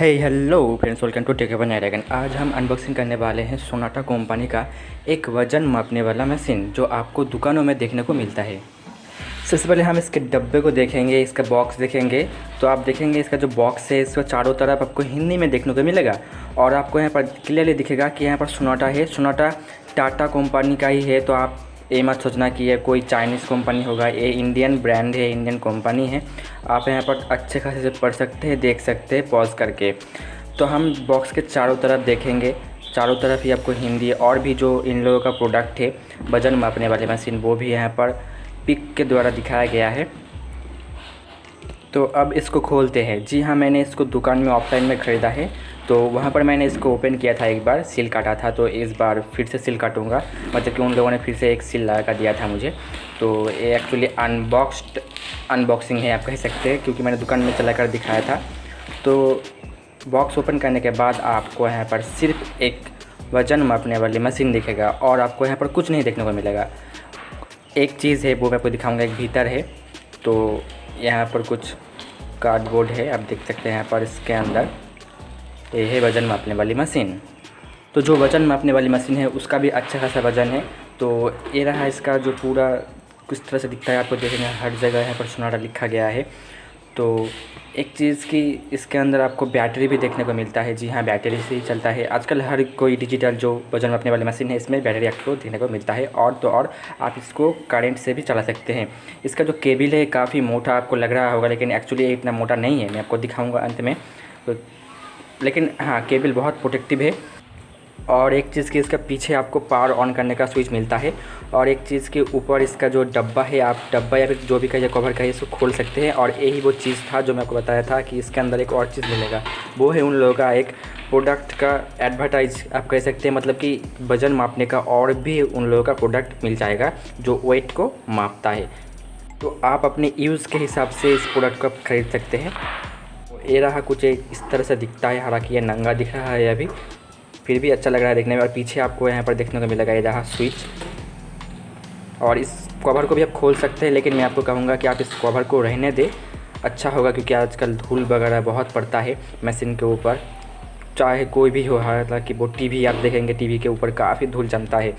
Hello friends, welcome to tech one dragon. आज हम unboxing करने वाले हैं सोनाटा कंपनी का एक वज़न मापने वाला मशीन जो आपको दुकानों में देखने को मिलता है। सबसे पहले हम इसके डब्बे को देखेंगे, इसका बॉक्स देखेंगे। तो आप देखेंगे इसका जो बॉक्स है इसको चारों तरफ आपको हिंदी में देखने को मिलेगा और आपको यहाँ पर क्लियरली दिखेगा कि यहाँ पर सोनाटा है। सोनाटा टाटा कंपनी का ही है, तो आप ये मत सोचना कि ये कोई चाइनीज़ कंपनी होगा। ये इंडियन ब्रांड है, इंडियन कंपनी है। आप यहाँ पर अच्छे खासे से पढ़ सकते हैं, देख सकते हैं पॉज करके। तो हम बॉक्स के चारों तरफ देखेंगे, चारों तरफ ही आपको हिंदी और भी जो इन लोगों का प्रोडक्ट है वज़न मापने वाली मशीन, वो भी यहाँ पर पिक के द्वारा दिखाया गया है। तो अब इसको खोलते हैं। जी हाँ, मैंने इसको दुकान में ऑफलाइन में ख़रीदा है, तो वहाँ पर मैंने इसको ओपन किया था, एक बार सील काटा था। तो इस बार फिर से सील काटूँगा, मतलब कि उन लोगों ने फिर से एक सील लगा कर दिया था मुझे। तो ये एक्चुअली अनबॉक्सिंग है आप कह सकते हैं, क्योंकि मैंने दुकान में चला कर दिखाया था। तो बॉक्स ओपन करने के बाद आपको यहाँ पर सिर्फ एक वज़न मापने वाली मशीन दिखेगा और आपको यहाँ पर कुछ नहीं देखने को मिलेगा। एक चीज़ है वो मैं आपको दिखाऊँगा, एक भीतर है। तो यहाँ पर कुछ कार्डबोर्ड है, आप देख सकते हैं यहाँ पर। इसके अंदर ये है वज़न मापने वाली मशीन। तो जो वज़न मापने वाली मशीन है उसका भी अच्छा खासा वज़न है। तो ये रहा इसका जो पूरा किस तरह से दिखता है, आपको देखेंगे हर जगह यहाँ पर सोनाटा लिखा गया है। तो एक चीज़ की इसके अंदर आपको बैटरी भी देखने को मिलता है। जी हाँ, बैटरी से ही चलता है आजकल हर कोई डिजिटल जो वज़न मापने वाली मशीन है, इसमें बैटरी आपको देखने को मिलता है। और तो और आप इसको करंट से भी चला सकते हैं। इसका जो केबल है काफ़ी मोटा आपको लग रहा होगा, लेकिन एक्चुअली ये इतना मोटा नहीं है। मैं आपको दिखाऊँगा अंत में। तो लेकिन हाँ, केबल बहुत प्रोटेक्टिव है। और एक चीज़ कि इसका पीछे आपको पावर ऑन करने का स्विच मिलता है। और एक चीज़ के ऊपर इसका जो डब्बा है, आप डब्बा या फिर जो भी कहिए कवर कहिए, इसको खोल सकते हैं। और यही वो चीज़ था जो मैं आपको बताया था कि इसके अंदर एक और चीज़ मिलेगा। वो है उन लोगों का एक प्रोडक्ट का एडवर्टाइज आप कह सकते हैं, मतलब कि वज़न मापने का और भी उन लोगों का प्रोडक्ट मिल जाएगा जो वेट को मापता है। तो आप अपने यूज़ के हिसाब से इस प्रोडक्ट को आप ख़रीद सकते हैं। ये रहा कुछ इस तरह से दिखता है, हालांकि ये नंगा दिख रहा है अभी, फिर भी अच्छा लग रहा है देखने में। और पीछे आपको यहाँ पर देखने को मिलेगा ये रहा स्विच। और इस कवर को भी आप खोल सकते हैं, लेकिन मैं आपको कहूँगा कि आप इस कवर को रहने दें, अच्छा होगा, क्योंकि आजकल धूल वगैरह बहुत पड़ता है मशीन के ऊपर, चाहे कोई भी हो। हालांकि वो टीवी आप देखेंगे, टीवी के ऊपर काफ़ी धूल जमता है।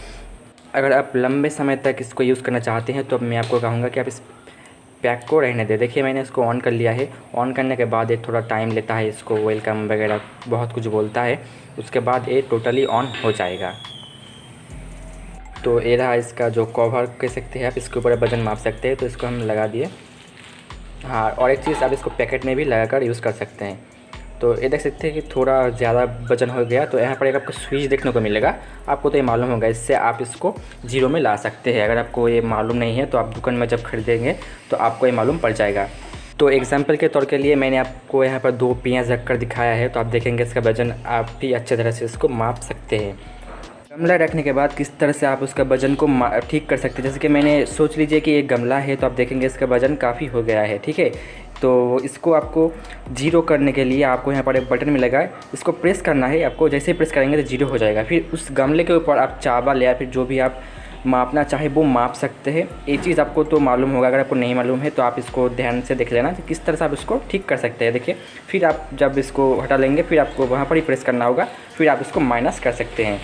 अगर आप लंबे समय तक इसको यूज़ करना चाहते हैं तो मैं आपको कहूँगा कि आप इस पैक को रहने दें। देखिए मैंने इसको ऑन कर लिया है। ऑन करने के बाद ये थोड़ा टाइम लेता है, इसको वेलकम वगैरह बहुत कुछ बोलता है। उसके बाद ये टोटली ऑन हो जाएगा। तो ये रहा इसका जो कवर कह सकते हैं आप, इसके ऊपर वज़न माप सकते हैं। तो इसको हम लगा दिए। हाँ, और एक चीज़, आप इसको पैकेट में भी लगाकर यूज़ कर सकते हैं। तो ये देख सकते हैं कि थोड़ा ज़्यादा वज़न हो गया, तो यहाँ पर एक आपको स्विच देखने को मिलेगा। आपको तो ये मालूम होगा, इससे आप इसको जीरो में ला सकते हैं। अगर आपको ये मालूम नहीं है तो आप दुकान में जब खरीदेंगे तो आपको ये मालूम पड़ जाएगा। तो एग्जाम्पल के तौर के लिए मैंने आपको यहाँ पर 2 पियाज रख कर दिखाया है। तो आप देखेंगे इसका वज़न आप भी अच्छे तरह से इसको माप सकते हैं। गमला रखने के बाद किस तरह से आप उसका वज़न को ठीक कर सकते हैं। जैसे कि मैंने सोच लीजिए कि एक गमला है, तो आप देखेंगे इसका वज़न काफ़ी हो गया है, ठीक है। तो इसको आपको जीरो करने के लिए आपको यहाँ पर एक बटन मिलेगा, इसको प्रेस करना है आपको। जैसे ही प्रेस करेंगे तो जीरो हो जाएगा। फिर उस गमले के ऊपर आप चावल या फिर जो भी आप मापना चाहे वो माप सकते हैं। ये चीज़ आपको तो मालूम होगा, अगर आपको नहीं मालूम है तो आप इसको ध्यान से देख लेना कि किस तरह से आप इसको ठीक कर सकते हैं। देखिए, फिर आप जब इसको हटा लेंगे फिर आपको वहाँ पर ही प्रेस करना होगा, फिर आप इसको माइनस कर सकते हैं।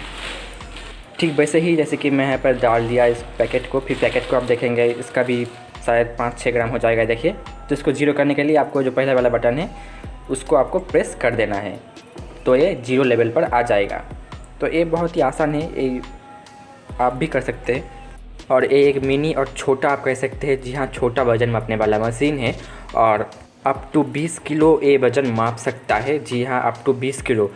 ठीक वैसे ही जैसे कि मैं यहाँ पर डाल दिया इस पैकेट को। फिर पैकेट को आप देखेंगे इसका भी शायद 5-6 ग्राम हो जाएगा। देखिए, तो इसको जीरो करने के लिए आपको जो पहला वाला बटन है उसको आपको प्रेस कर देना है, तो ये जीरो लेवल पर आ जाएगा। तो ये बहुत ही आसान है, ये आप भी कर सकते हैं। और ये एक मिनी और छोटा आप कह सकते हैं, जी हाँ, छोटा वज़न मापने वाला मशीन है। और अप टू 20 किलो ये वज़न माप सकता है। जी हाँ, अप टू 20 किलो।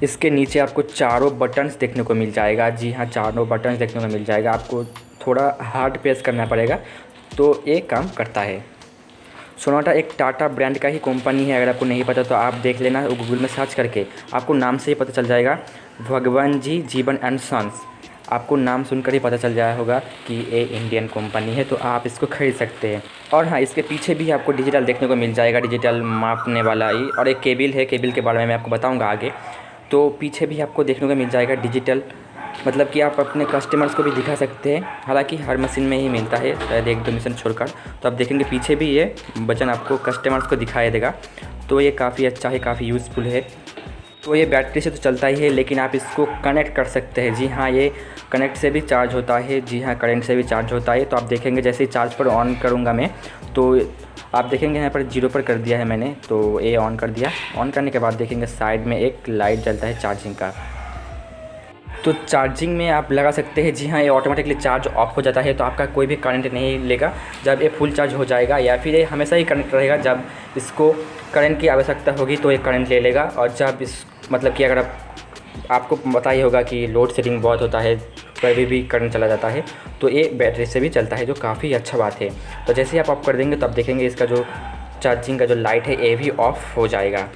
इसके नीचे आपको चारों बटन्स देखने को मिल जाएगा। जी हाँ, चारों बटन्स देखने को मिल जाएगा। आपको थोड़ा हार्ड प्रेस करना पड़ेगा तो ये काम करता है। सोनाटा एक टाटा ब्रांड का ही कंपनी है। अगर आपको नहीं पता तो आप देख लेना, गूगल में सर्च करके आपको नाम से ही पता चल जाएगा, भगवान जी जीवन एंड सन्स। आपको नाम सुनकर ही पता चल जाया होगा कि ये इंडियन कंपनी है, तो आप इसको खरीद सकते हैं। और हाँ, इसके पीछे भी आपको डिजिटल देखने को मिल जाएगा, डिजिटल मापने वाला ही। और एक केबल है, केबल के बारे में मैं आपको बताऊँगा आगे। तो पीछे भी आपको देखने को मिल जाएगा डिजिटल मतलब कि आप अपने कस्टमर्स को भी दिखा सकते हैं। हालांकि हर मशीन में ही मिलता है, शायद 1-2 मशीन छोड़कर। तो आप देखेंगे पीछे भी ये बटन आपको कस्टमर्स को दिखाई देगा। तो ये काफ़ी अच्छा है, काफ़ी यूज़फुल है। तो ये बैटरी से तो चलता ही है, लेकिन आप इसको कनेक्ट कर सकते हैं। जी हाँ, ये कनेक्ट से भी चार्ज होता है। जी हाँ, करंट से भी चार्ज होता है। तो आप देखेंगे जैसे ही चार्ज पर ऑन करूँगा मैं, तो आप देखेंगे यहाँ पर 0 पर कर दिया है मैंने, तो ये ऑन कर दिया। ऑन करने के बाद देखेंगे साइड में एक लाइट जलता है चार्जिंग का। तो चार्जिंग में आप लगा सकते हैं। जी हाँ, ये ऑटोमेटिकली चार्ज ऑफ हो जाता है, तो आपका कोई भी करंट नहीं लेगा जब ये फुल चार्ज हो जाएगा, या फिर ये हमेशा ही कनेक्ट रहेगा। जब इसको करंट की आवश्यकता होगी तो ये करंट ले लेगा। और जब इस मतलब कि अगर आपको पता ही होगा कि लोड शेडिंग बहुत होता है, कभी भी करंट चला जाता है, तो ये बैटरी से भी चलता है, जो काफ़ी अच्छा बात है। तो जैसे ही आप ऑफ कर देंगे तो आप देखेंगे इसका जो चार्जिंग का जो लाइट है ये भी ऑफ हो जाएगा।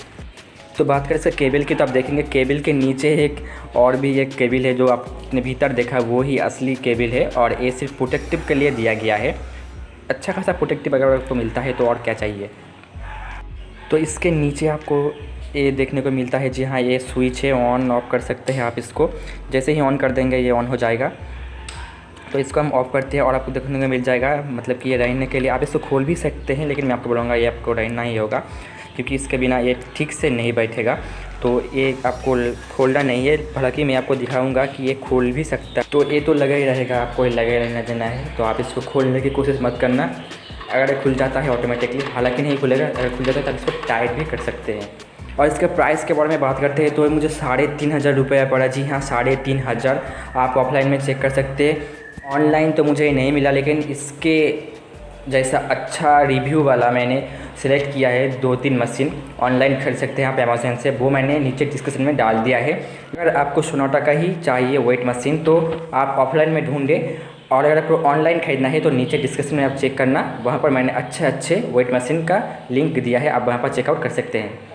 तो बात करें इसका केबल की, तो आप देखेंगे केबल के नीचे एक और भी एक केबल है, जो आपने भीतर देखा वो ही असली केबल है, और ये सिर्फ प्रोटेक्टिव के लिए दिया गया है। अच्छा खासा प्रोटेक्टिव अगर आपको मिलता है तो और क्या चाहिए। तो इसके नीचे आपको ये देखने को मिलता है। जी हाँ, ये स्विच है, ऑन ऑफ कर सकते हैं आप इसको। जैसे ही ऑन कर देंगे ये ऑन हो जाएगा। तो इसको हम ऑफ़ करते हैं और आपको देखने को मिल जाएगा, मतलब कि ये रहने के लिए आप इसको खोल भी सकते हैं, लेकिन मैं आपको बोलूँगा ये आपको रहना ही होगा, क्योंकि इसके बिना ये ठीक से नहीं बैठेगा। तो ये आपको खोलना नहीं है। हालांकि मैं आपको दिखाऊंगा कि ये खोल भी सकता है। तो ये तो लगा ही रहेगा, आपको ये लगा ही रहना देना है। तो आप इसको खोलने की कोशिश मत करना। अगर ये खुल जाता है ऑटोमेटिकली, हालांकि नहीं खुलेगा, अगर खुल जाता है तो आप इसको टाइट भी कर सकते हैं। और इसके प्राइस के बारे में बात करते हैं तो मुझे 3,500 रुपये पड़ा। जी हाँ, 3,500। आप ऑफलाइन में चेक कर सकते हैं। ऑनलाइन तो मुझे नहीं मिला, लेकिन इसके जैसा अच्छा रिव्यू वाला मैंने सिलेक्ट किया है 2-3 मशीन। ऑनलाइन खरीद सकते हैं आप अमेज़न से, वो मैंने नीचे डिस्क्रिप्शन में डाल दिया है। अगर आपको सोनाटा का ही चाहिए वेट मशीन तो आप ऑफलाइन में ढूंढें, और अगर आपको ऑनलाइन खरीदना है तो नीचे डिस्क्रिप्शन में आप चेक करना, वहाँ पर मैंने अच्छे वेट मशीन का लिंक दिया है, आप वहाँ पर चेकआउट कर सकते हैं।